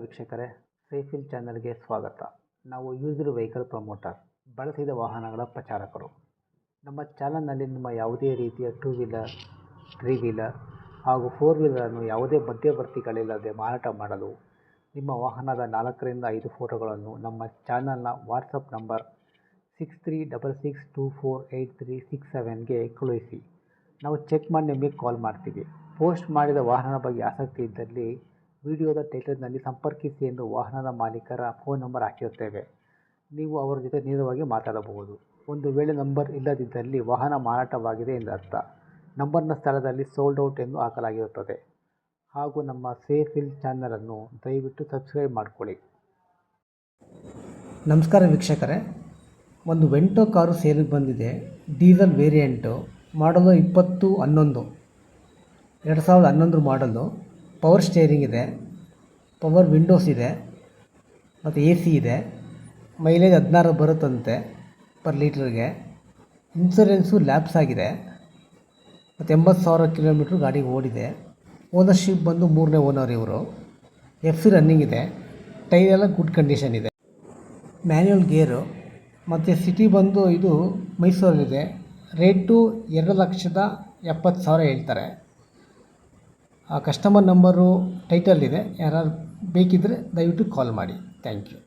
ವೀಕ್ಷಕರೇ, ಸೇಫಿಲ್ ಚಾನಲ್ಗೆ ಸ್ವಾಗತ. ನಾವು ಯೂಸ್ಡ್ ವೆಹಿಕಲ್ ಪ್ರಮೋಟರ್, ಬಳಸಿದ ವಾಹನಗಳ ಪ್ರಚಾರಕರು. ನಮ್ಮ ಚಾನಲ್ನಲ್ಲಿ ನಿಮ್ಮ ಯಾವುದೇ ರೀತಿಯ 2 ವೀಲರ್, 3 ವೀಲರ್ ಹಾಗೂ 4 ವೀಲರನ್ನು ಯಾವುದೇ ಮಧ್ಯವರ್ತಿಗಳಿಲ್ಲದೆ ಮಾರಾಟ ಮಾಡಲು ನಿಮ್ಮ ವಾಹನದ 4 ರಿಂದ 5 ಫೋಟೋಗಳನ್ನು ನಮ್ಮ ಚಾನಲ್ನ ವಾಟ್ಸಪ್ ನಂಬರ್ 6366248367ಗೆ ಕಳುಹಿಸಿ. ನಾವು ಚೆಕ್ ಮಾಡಿ ನಿಮಗೆ ಕಾಲ್ ಮಾಡ್ತೀವಿ. ಪೋಸ್ಟ್ ಮಾಡಿದ ವಾಹನದ ಬಗ್ಗೆ ಆಸಕ್ತಿ ಇದ್ದಲ್ಲಿ ವಿಡಿಯೋದ ಟೈಟಲ್ನಲ್ಲಿ ಸಂಪರ್ಕಿಸಿ ಎಂದು ವಾಹನದ ಮಾಲೀಕರ ಫೋನ್ ನಂಬರ್ ಹಾಕಿರುತ್ತೇವೆ. ನೀವು ಅವರ ಜೊತೆ ನೇರವಾಗಿ ಮಾತಾಡಬಹುದು. ಒಂದು ವೇಳೆ ನಂಬರ್ ಇಲ್ಲದಿದ್ದಲ್ಲಿ ವಾಹನ ಮಾರಾಟವಾಗಿದೆ ಎಂದರ್ಥ. ನಂಬರ್ನ ಸ್ಥಳದಲ್ಲಿ ಸೋಲ್ಡ್ ಔಟ್ ಎಂದು ಹಾಕಲಾಗಿರುತ್ತದೆ. ಹಾಗೂ ನಮ್ಮ ಸೇಫಿಲ್ ಚಾನಲನ್ನು ದಯವಿಟ್ಟು ಸಬ್ಸ್ಕ್ರೈಬ್ ಮಾಡಿಕೊಳ್ಳಿ. ನಮಸ್ಕಾರ ವೀಕ್ಷಕರೇ, ಒಂದು ವೆಂಟೋ ಕಾರು ಸೇಲಿಗೆ ಬಂದಿದೆ. ಡೀಸೆಲ್ ವೇರಿಯಂಟು, ಮಾಡಲು 2011 ಮಾಡಲು. ಪವರ್ ಸ್ಟೇರಿಂಗ್ ಇದೆ, ಪವರ್ ವಿಂಡೋಸ್ ಇದೆ ಮತ್ತು AC ಇದೆ. ಮೈಲೇಜ್ 16 ಬರುತ್ತಂತೆ ಪರ್ ಲೀಟ್ರಿಗೆ. ಇನ್ಸೂರೆನ್ಸು ಲ್ಯಾಪ್ಸ್ ಆಗಿದೆ ಮತ್ತು 80,000 ಕಿಲೋಮೀಟ್ರ್ ಗಾಡಿಗೆ ಓಡಿದೆ. ಓನರ್ಶಿಪ್ ಬಂದು 3ನೇ ಓನರ್ ಇವರು. FC ರನ್ನಿಂಗ್ ಇದೆ. ಟೈರೆಲ್ಲ ಗುಡ್ ಕಂಡೀಷನ್ ಇದೆ. ಮ್ಯಾನ್ಯುವಲ್ ಗೇರು ಮತ್ತು ಸಿಟಿ ಬಂದು ಇದು ಮೈಸೂರಲ್ಲಿದೆ. ರೇಟು 2,70,000 ಹೇಳ್ತಾರೆ. ಆ ಕಸ್ಟಮರ್ ನಂಬರು ಟೈಟಲ್ ಇದೆ. ಯಾರು ಬೇಕಿದ್ದರೆ ದಯವಿಟ್ಟು ಕಾಲ್ ಮಾಡಿ. Thank you.